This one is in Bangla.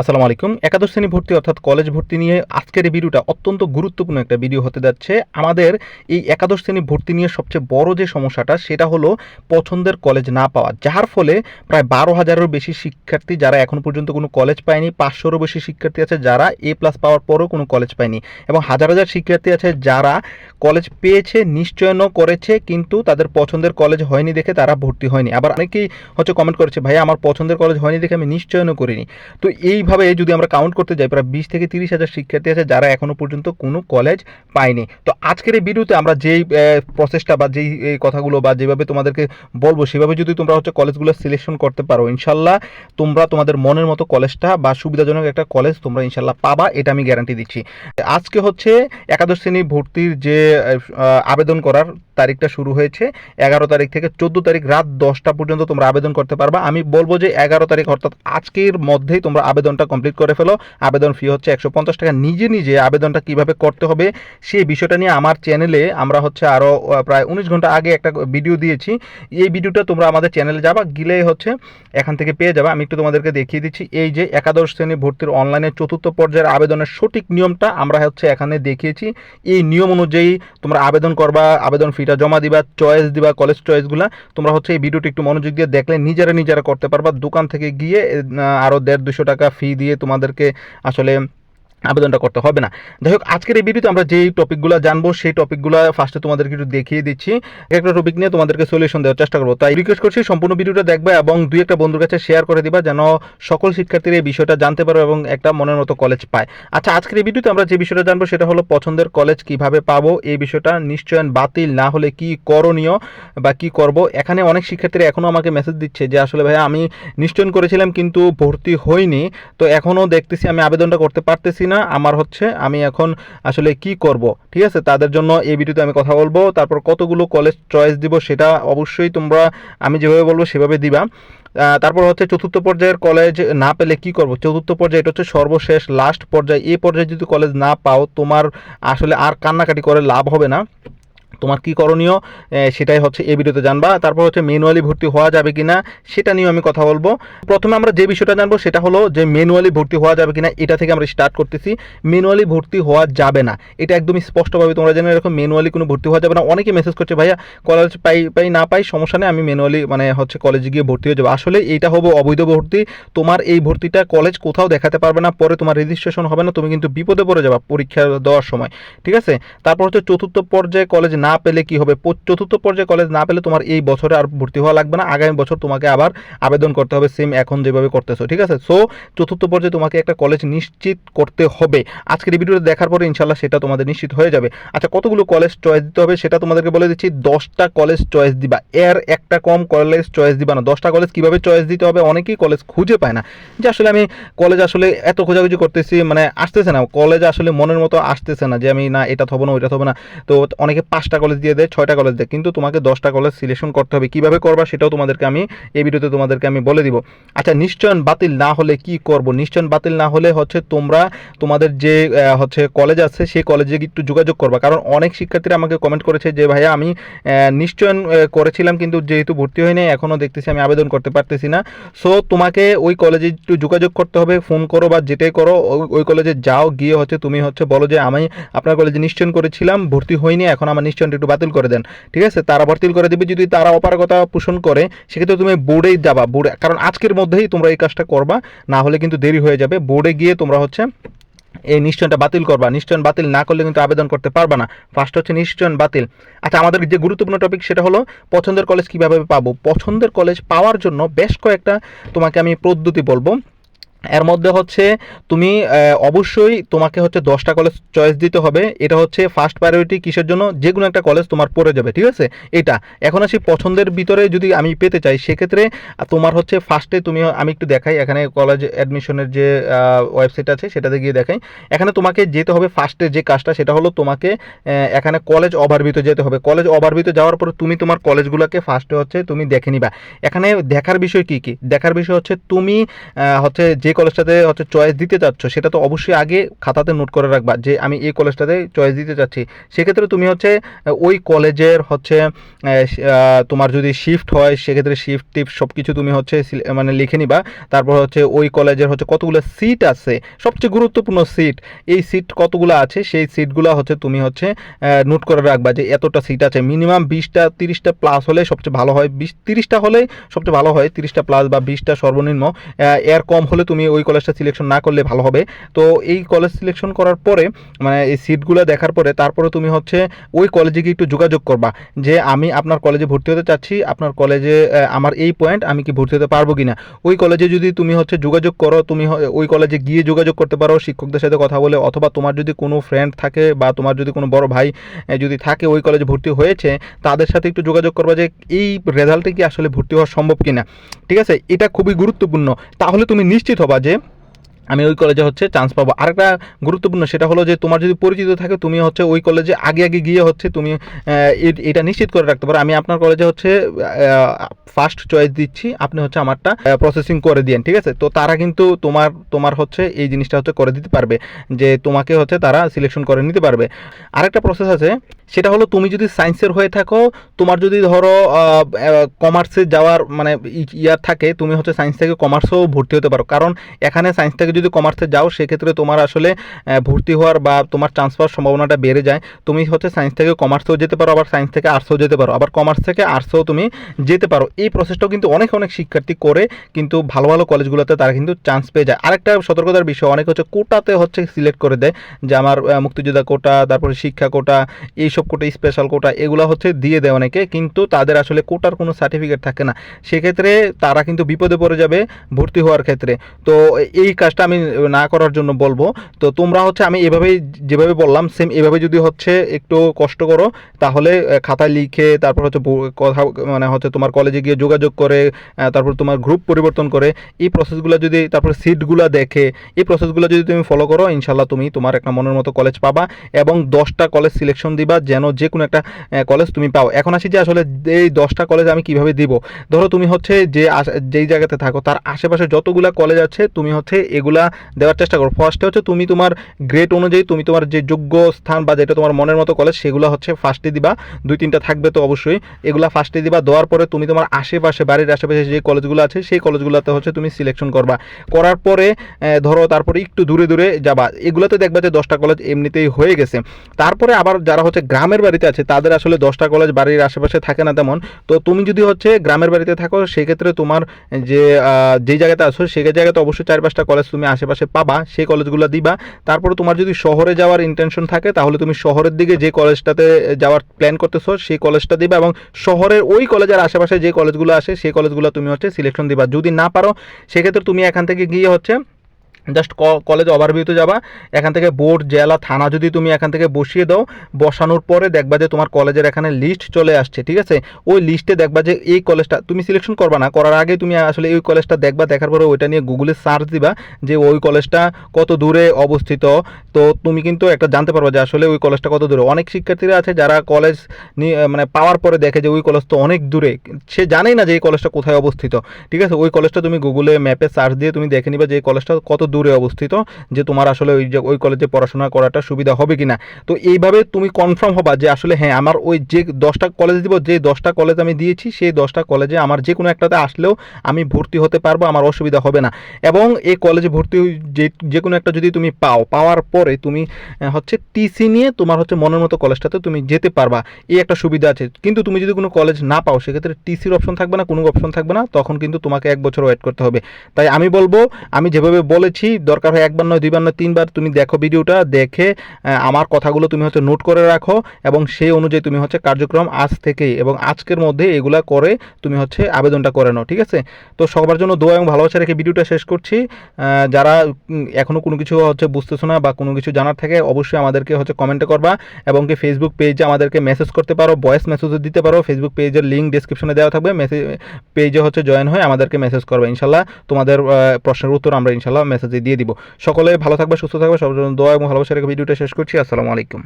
আসসালামু আলাইকুম। একাদশ শ্রেণী ভর্তি অর্থাৎ কলেজ ভর্তি নিয়ে আজকের এই ভিডিওটা অত্যন্ত গুরুত্বপূর্ণ একটা ভিডিও হতে যাচ্ছে। আমাদের এই একাদশ শ্রেণী ভর্তি নিয়ে সবচেয়ে বড় যে সমস্যাটা সেটা হলো পছন্দের কলেজ না পাওয়া। যার ফলে প্রায় ১২,০০০-এরও বেশি শিক্ষার্থী যারা এখনো পর্যন্ত কোনো কলেজ পায়নি, ৫০০-রও বেশি শিক্ষার্থী আছে যারা এ প্লাস পাওয়ার পরেও কোনো কলেজ পায়নি এবং হাজার, হাজার শিক্ষার্থী আছে যারা কলেজ পেয়েছে, নিশ্চয়নও করেছে কিন্তু তাদের পছন্দের কলেজ হয়নি দেখে তারা ভর্তি হয়নি। আবার অনেকেই কমেন্ট করেছে, ভাইয়া আমার পছন্দের কলেজ হয়নি দেখে আমি নিশ্চয়নও করিনি। তো এইভাবে যদি আমরা কাউন্ট করতে যাই প্রায় ২০,০০০-৩০,০০০ শিক্ষার্থী আছে যারা এখনো পর্যন্ত কোনো কলেজ পায়নি। তো আজকের এই ভিডিওতে আমরা যেই প্রসেসটা বা যেই কথাগুলো বা যেভাবে তোমাদেরকে বলবো সেভাবে যদি তোমরা কলেজগুলো সিলেকশন করতে পারো, ইনশাল্লাহ তোমরা তোমাদের মনের মতো কলেজটা বা সুবিধাজনক একটা কলেজ তোমরা ইনশাল্লাহ পাবা, এটা আমি গ্যারান্টি দিচ্ছি। আজকে একাদশ শ্রেণী ভর্তির যে আবেদন করার তারিখটা শুরু হয়েছে ১১ তারিখ থেকে ১৪ তারিখ রাত ১০টা পর্যন্ত তোমরা আবেদন করতে পারবা। আমি বলবো যে ১১ তারিখ অর্থাৎ আজকের মধ্যেই তোমরা আবেদনটা কমপ্লিট করে ফেলো। আবেদন ফি হচ্ছে ১৫০ টাকা। নিজে নিজে আবেদনটা কিভাবে করতে হবে সেই বিষয়টা নিয়ে আমার চ্যানেলে আমরা আরও প্রায় ১৯ ঘন্টা আগে একটা ভিডিও দিয়েছি। এই ভিডিওটা তোমরা আমাদের চ্যানেলে যাবা, গিলেই এখান থেকে পেয়ে যাবা। আমি একটু তোমাদেরকে দেখিয়ে দিচ্ছি। এই যে একাদশ শ্রেণী ভর্তির অনলাইনে চতুর্থ পর্যায়ের আবেদনের সঠিক নিয়মটা আমরা এখানে দেখিয়েছি। এই নিয়ম অনুযায়ী তোমরা আবেদন করবা, আবেদন ফিটা জমা দিবা, চয়েস দিবা, কলেজ চয়েসগুলা তোমরা এই ভিডিওটি একটু মনোযোগ দিয়ে দেখলে নিজেরা করতে পারবা। দোকান থেকে গিয়ে আরও ১৫০-২০০ টাকা ফি দিয়ে তোমাদেরকে আসলে আবেদনটা করতে হবে না। যাই হোক, আজকের এই ভিডিওতে আমরা যেই টপিকগুলো জানবো সেই টপিকগুলো ফার্স্টে তোমাদেরকে একটু দেখিয়ে দিচ্ছি। একটা টপিক নিয়ে তোমাদেরকে সলিউশন দেওয়ার চেষ্টা করবো। তাই রিকোয়েস্ট করছি সম্পূর্ণ ভিডিওটা দেখবে এবং দুই একটা বন্ধুর কাছে শেয়ার করে দিবা যেন সকল শিক্ষার্থীরা এই বিষয়টা জানতে পারো এবং একটা মনের মতো কলেজ পায়। আচ্ছা, আজকের এই ভিডিওতে আমরা যে বিষয়টা জানবো সেটা হলো পছন্দের কলেজ কিভাবে পাবো, এই বিষয়টা নিশ্চয়ন বাতিল না হলে কি করণীয় বা কি করব। এখানে অনেক শিক্ষার্থীরা এখনও আমাকে মেসেজ দিচ্ছে যে আসলে ভাইয়া আমি নিশ্চয়ন করেছিলাম কিন্তু ভর্তি হইনি, তো এখনও দেখতেছি আমি আবেদনটা করতে পারতেছি না, আমার আমি এখন আসলে কি করব। ঠিক আছে, তাদের জন্য এই ভিডিওতে আমি কথা বলবো। তারপর কতগুলো কলেজ চয়েস দিব সেটা অবশ্যই তোমরা আমি যেভাবে বলবো সেভাবে দিবা। তারপর চতুর্থ পর্যায়ের কলেজ না পেলে কি করব। চতুর্থ পর্যায়ে এটা সর্বশেষ লাস্ট পর্যায়ে। এই পর্যায়ে যদি কলেজ না পাও তোমার আসলে আর কান্নাকাটি করে লাভ হবে না। তোমার কি করণীয় সেটাই এই ভিডিওতে জানবা। তারপর ম্যানুয়ালি ভর্তি হওয়া যাবে কিনা সেটা নিয়ে আমি কথা বলবো। প্রথমে আমরা যে বিষয়টা জানবো সেটা হলো যে ম্যানুয়ালি ভর্তি হওয়া যাবে কিনা, এটা থেকে আমরা স্টার্ট করতেছি। ম্যানুয়ালি ভর্তি হওয়া যাবে না, এটা একদমই স্পষ্টভাবে তোমরা জেনে এরকম ম্যানুয়ালি কোনো ভর্তি হওয়া যাবে না। অনেকে মেসেজ করছে ভাইয়া কলেজ পাই না পাই সমস্যা নেই, আমি ম্যানুয়ালি কলেজে গিয়ে ভর্তি হয়ে যাবো। আসলে এইটা হবে অবৈধ ভর্তি। তোমার এই ভর্তিটা কলেজ কোথাও দেখাতে পারবে না, পরে তোমার রেজিস্ট্রেশন হবে না, তুমি কিন্তু বিপদে পড়ে যাবা পরীক্ষা দেওয়ার সময়। ঠিক আছে, তারপর চতুর্থ পর্যায়ে কলেজ না পেলে কি হবে। চতুর্থ পর্যায়ে কলেজ না পেলে তোমার এই বছরে আর ভর্তি হওয়া লাগবে না, আগামী বছর তোমাকে আবার আবেদন করতে হবে সেম এখন যেভাবে করতেছো। ঠিক আছে, সো চতুর্থ পর্যায়ে তোমাকে একটা কলেজ নিশ্চিত করতে হবে। আজকের এই ভিডিওটা দেখার পরে ইনশাল্লাহ সেটা তোমাদের নিশ্চিত হয়ে যাবে। আচ্ছা, কতগুলো কলেজ চয়েস দিতে হবে সেটা তোমাদেরকে বলে দিচ্ছি। 10টা কলেজ চয়েস দিবা, এর একটা কম কলেজ চয়েস দিবা না। 10টা কলেজ কিভাবে চয়েস দিতে হবে, অনেকেই কলেজ খুঁজে পায় না যে আসলে আমি কলেজ আসলে এত খোঁজাখুঁজি করতেছি, আসতেছে না কলেজ, আসলে মনের মতো আসতেছে না যে আমি না এটা থবো না ওইটা থবো না। তো অনেকে 5টা কলেজ দিয়ে দেয়, 6টা কলেজ দেয়, কিন্তু তোমাকে 10টা কলেজ সিলেকশন করতে হবে। কিভাবে করবা সেটাও তোমাদেরকে আমি এই ভিডিওতে তোমাদেরকে আমি বলে দিব। আচ্ছা, নিশ্চয়ন বাতিল না হলে কি করব। নিশ্চয়ন বাতিল না হলে তোমরা তোমাদের যে কলেজ আছে সেই কলেজে একটু যোগাযোগ করবা। কারণ অনেক শিক্ষার্থীরা আমাকে কমেন্ট করেছে যে ভাইয়া আমি নিশ্চয়ন করেছিলাম কিন্তু যেহেতু ভর্তি হয়নি এখনও দেখতেছি আমি আবেদন করতে পারতেছি না। সো তোমাকে ওই কলেজে একটু যোগাযোগ করতে হবে, ফোন করো বা যেটাই করো ওই কলেজে যাও, গিয়ে তুমি বলো যে আমি আপনার কলেজে নিশ্চয়ন করেছিলাম, ভর্তি হয়নি, এখন আমার নিশ্চয়নটা একটু বাতিল করে দেন। ঠিক আছে, তারা বাতিল করে দেবে। যদি তারা অপারগতা পোষণ করে সেক্ষেত্রে তুমি বোর্ডেই যাবা। বোর্ডে, কারণ আজকের মধ্যেই তোমরা এই কাজটা করবা, না হলে কিন্তু দেরি হয়ে যাবে। বোর্ডে গিয়ে তোমরা এই নিশ্চয়নটা বাতিল করবা। নিশ্চয়ন বাতিল না করলে কিন্তু আবেদন করতে পারবা না। ফার্স্ট নিশ্চয়ন বাতিল। আচ্ছা, আমাদের যে গুরুত্বপূর্ণ টপিক সেটা হলো পছন্দের কলেজ কিভাবে পাবো। পছন্দের কলেজ পাওয়ার জন্য বেশ কয়েকটা তোমাকে আমি পদ্ধতি বলবো। এর মধ্যে তুমি অবশ্যই তোমাকে 10টা কলেজ চয়েস দিতে হবে। এটা ফার্স্ট প্রায়োরিটি কিসের জন্য, যে কোনো একটা কলেজ তোমার পড়ে যাবে। ঠিক আছে, এটা এখন আসি পছন্দের ভিতরে যদি আমি পেতে চাই সেক্ষেত্রে তোমার ফার্স্টে আমি একটু দেখাই, এখানে কলেজ অ্যাডমিশনের যে ওয়েবসাইট আছে সেটাতে গিয়ে দেখাই। এখানে তোমাকে যেতে হবে ফার্স্টে যে কাজটা সেটা হলো তোমাকে এখানে কলেজ ওভারভিউতে যেতে হবে। কলেজ ওভারভিউতে যাওয়ার পরে তুমি তোমার কলেজগুলোকে ফার্স্টে তুমি দেখে নিবা। এখানে দেখার বিষয় কি কি, দেখার বিষয় তুমি যে কলেজটাতে হচ্ছে চয়েস দিতে চাচ্ছ সেটা তো অবশ্যই আগে খাতাতে নোট করে রাখবা যে আমি এই কলেজটাতে চয়েস দিতে চাচ্ছি। সেক্ষেত্রে তুমি হচ্ছে ওই কলেজের হচ্ছে তোমার যদি শিফট হয় সেক্ষেত্রে শিফট টিপ সব কিছু তুমি হচ্ছে মানে লিখে নিবা। তারপর হচ্ছে ওই কলেজের হচ্ছে কতগুলো সিট আছে, সবচেয়ে গুরুত্বপূর্ণ সিট, এই সিট কতগুলো আছে সেই সিটগুলো হচ্ছে তুমি হচ্ছে নোট করে রাখবা যে এতটা সিট আছে। মিনিমাম 20টা 30টা প্লাস হলে সবচেয়ে ভালো হয়, 30টা হলে সবচেয়ে ভালো হয়, 30টা প্লাস বা 20টা সর্বনিম্ন। এর কম হলে তুমি ওই কলেজটা সিলেকশন না করলে ভালো হবে। তো এই কলেজ সিলেকশন করার পরে মানে এই সিটগুলো দেখার পরে তারপরে তুমি হচ্ছে ওই কলেজে গিয়ে একটু যোগাযোগ করবা যে আমি আপনার কলেজে ভর্তি হতে চাচ্ছি, আপনার কলেজে আমার এই পয়েন্ট, আমি কি ভর্তি হতে পারবো কিনা। ওই কলেজে যদি তুমি হচ্ছে যোগাযোগ করো, তুমি ওই কলেজে গিয়ে যোগাযোগ করতে পারো শিক্ষকদের সাথে কথা বলে, অথবা তোমার যদি কোনো ফ্রেন্ড থাকে বা তোমার যদি কোনো বড় ভাই যদি থাকে ওই কলেজে ভর্তি হয়েছে তাদের সাথে একটু যোগাযোগ করবা যে এই রেজাল্টে কি আসলে ভর্তি হওয়া সম্ভব কিনা। ঠিক আছে, এটা খুবই গুরুত্বপূর্ণ। তাহলে তুমি নিশ্চিত হবা যে আমি ওই কলেজে হচ্ছে চান্স পাবো। আরেকটা গুরুত্বপূর্ণ সেটা হলো যে তোমার যদি পরিচিত থাকে তুমি হচ্ছে ওই কলেজে আগে আগে গিয়ে হচ্ছে তুমি এটা নিশ্চিত করে রাখতে পারো আমি আপনার কলেজে হচ্ছে ফার্স্ট চয়েস দিচ্ছি, আপনি হচ্ছে আমারটা প্রসেসিং করে দিন। ঠিক আছে, তো তারা কিন্তু তোমার হচ্ছে এই জিনিসটা হচ্ছে করে দিতে পারবে যে তোমাকে হচ্ছে তারা সিলেকশন করে নিতে পারবে। আরেকটা প্রসেস আছে, সেটা হলো তুমি যদি সায়েন্সের হয়ে থাকো, তোমার যদি ধরো কমার্সে যাওয়ার মানে ইয়ার থাকে, তুমি হচ্ছে সায়েন্স থেকে কমার্সেও ভর্তি হতে পারো। কারণ এখানে সায়েন্স থেকে যদি কমার্সে যাও সেক্ষেত্রে তোমার আসলে ভর্তি হওয়ার বা তোমার চান্স পাওয়ার সম্ভাবনাটা বেড়ে যায়। তুমি হচ্ছে সায়েন্স থেকে কমার্সেও যেতে পারো, আবার সায়েন্স থেকে আর্টসেও যেতে পারো, আবার কমার্স থেকে আর্টসেও তুমি যেতে পারো। এই প্রসেসটাও কিন্তু অনেক শিক্ষার্থী করে, কিন্তু ভালো ভালো কলেজগুলোতে তারা কিন্তু চান্স পেয়ে যায়। আরেকটা সতর্কতার বিষয়, অনেক হচ্ছে কোটাতে হচ্ছে সিলেক্ট করে দেয় যে আমার মুক্তিযোদ্ধা কোটা, তারপরে শিক্ষা কোটা, এইসব কোটা, স্পেশাল কোটা, এগুলো হচ্ছে দিয়ে দেয় অনেকে, কিন্তু তাদের আসলে কোটার কোনো সার্টিফিকেট থাকে না। সেক্ষেত্রে তারা কিন্তু বিপদে পড়ে যাবে ভর্তি হওয়ার ক্ষেত্রে। তো এই কাজটা আমি না করার জন্য বলবো। তো তোমরা হচ্ছে আমি এভাবেই যেভাবে বললাম সেম এভাবে যদি হচ্ছে একটু কষ্ট করো, তাহলে খাতায় লিখে তারপর হচ্ছে কথা মানে হচ্ছে তোমার কলেজে গিয়ে যোগাযোগ করে, তারপর তোমার গ্রুপ পরিবর্তন করে এই প্রসেসগুলো যদি, তারপর সিটগুলো দেখে এই প্রসেসগুলো যদি তুমি ফলো করো, ইনশাল্লাহ তুমি তোমার একটা মনের মতো কলেজ পাবা এবং 10টা কলেজ সিলেকশন দিবা যেন যে কোনো একটা কলেজ তুমি পাও। এখন আসি যে আসলে এই 10টা কলেজ আমি কিভাবে দিব। ধরো তুমি হচ্ছে যেই জায়গাতে থাকো তার আশেপাশে যতগুলা কলেজ আছে তুমি হচ্ছে এগুলা দেওয়ার চেষ্টা করো। ফার্স্টে হচ্ছে তুমি তোমার গ্রেড অনুযায়ী তুমি তোমার যে যোগ্য স্থান বা যেটা তোমার মনের মতো কলেজ সেগুলো হচ্ছে ফার্স্টে দিবা, 2-3টা থাকবে তো অবশ্যই, এগুলা ফার্স্টে দিবা। দেওয়ার পরে তুমি তোমার আশেপাশে বাড়ির আশেপাশে যে কলেজগুলো আছে সেই কলেজগুলোতে হচ্ছে তুমি সিলেকশন করবা। করার পরে ধরো তারপরে একটু দূরে দূরে যাবা, এগুলোতে দেখবা যে 10টা কলেজ এমনিতেই হয়ে গেছে। তারপরে আবার যারা হচ্ছে গ্রামের বাড়িতে আছে তাদের আসলে 10টা কলেজ বাড়ির আশেপাশে থাকে না তেমন। তো তুমি যদি হচ্ছে গ্রামের বাড়িতে থাকো সেক্ষেত্রে তোমার যেই জায়গাতে আছো সেই জায়গাতে অবশ্যই 4-5টা কলেজ তুমি আশেপাশে পাবা, সেই কলেজগুলো দিবা। তারপরে তোমার যদি শহরে যাওয়ার ইন্টেনশন থাকে তাহলে তুমি শহরের দিকে যে কলেজটাতে যাওয়ার প্ল্যান করতেছো সেই কলেজটা দিবা এবং শহরের ওই কলেজের আশেপাশে যে কলেজগুলো আসে সেই কলেজগুলো তুমি হচ্ছে সিলেকশন দিবা। যদি না পারো সেক্ষেত্রে তুমি এখান থেকে গিয়ে হচ্ছে জাস্ট কলেজ ওভারভিউতে যাবা, এখান থেকে বোর্ড, জেলা, থানা যদি তুমি এখান থেকে বসিয়ে দাও, বসানোর পরে দেখবা যে তোমার কলেজের এখানে লিস্ট চলে আসছে। ঠিক আছে, ওই লিস্টে দেখবা যে এই কলেজটা তুমি সিলেকশন করবা না, করার আগে তুমি আসলে এই কলেজটা দেখবা, দেখার পরে ওইটা নিয়ে গুগলে সার্চ দিবা যে ওই কলেজটা কত দূরে অবস্থিত। তো তুমি কিন্তু একটা জানতে পারবা যে আসলে ওই কলেজটা কত দূরে। অনেক শিক্ষার্থীরা আছে যারা কলেজ মানে পাওয়ার পরে দেখে যে ওই কলেজ তো অনেক দূরে, সে জানেই না যে এই কলেজটা কোথায় অবস্থিত। ঠিক আছে, ওই কলেজটা তুমি গুগলে ম্যাপে সার্চ দিয়ে তুমি দেখে নিবা যে এই কলেজটা কত দূরে অবস্থিত, যে তোমার আসলে ওই কলেজে পড়াশোনা করাটা সুবিধা হবে কিনা। তো এইভাবে তুমি কনফার্ম হবা যে আসলে হ্যাঁ আমার ওই যে 10টা কলেজ দিব, যে 10টা কলেজ আমি দিয়েছি সেই 10টা কলেজে আমার যে কোনো একটাতে আসলেও আমি ভর্তি হতে পারবো, আমার অসুবিধা হবে না। এবং এই কলেজে ভর্তি যে কোনো একটা যদি তুমি পাওয়ার পরে তুমি হচ্ছে টিসি নিয়ে তোমার হচ্ছে মনের মতো কলেজটাতে তুমি যেতে পারবা, এই একটা সুবিধা আছে। কিন্তু তুমি যদি কোনো কলেজ না পাও সেক্ষেত্রে টিসির অপশন থাকবে না, কোনো অপশন থাকবে না, তখন কিন্তু তোমাকে 1 বছর ওয়েট করতে হবে। তাই আমি বলবো আমি যেভাবে বলেছি দরকার হয় 1বার নয় 2বার নয় 3বার তুমি দেখো ভিডিওটা, দেখে আমার কথাগুলো তুমি হচ্ছে নোট করে রাখো এবং সেই অনুযায়ী তুমি হচ্ছে কার্যক্রম আজ থেকেই এবং আজকের মধ্যে এগুলা করে তুমি হচ্ছে আবেদনটা করে নাও। ঠিক আছে, তো সবার জন্য দোয়া এবং ভালোবাসা রেখে ভিডিওটা শেষ করছি। যারা এখনও কোনো কিছু হচ্ছে বুঝতেছো না বা কোনো কিছু জানার থাকে অবশ্যই আমাদেরকে হচ্ছে কমেন্টে করবা এবং কি ফেসবুক পেজে আমাদেরকে মেসেজ করতে পারো, ভয়েস মেসেজও দিতে পারো। ফেসবুক পেজের লিঙ্ক ডেসক্রিপশনে দেওয়া থাকবে, পেজে হচ্ছে জয়েন হয়ে আমাদেরকে মেসেজ করবে। ইনশাল্লাহ তোমাদের প্রশ্নের উত্তর আমরা ইনশাল্লাহ মেসেজে দিয়ে দিব। সকলে ভালো থাকবে, সুস্থ থাকবে, সবার জন্য দোয়া এবং ভালোবাসা রেখে ভিডিওটা শেষ করছি। আসসালামু আলাইকুম।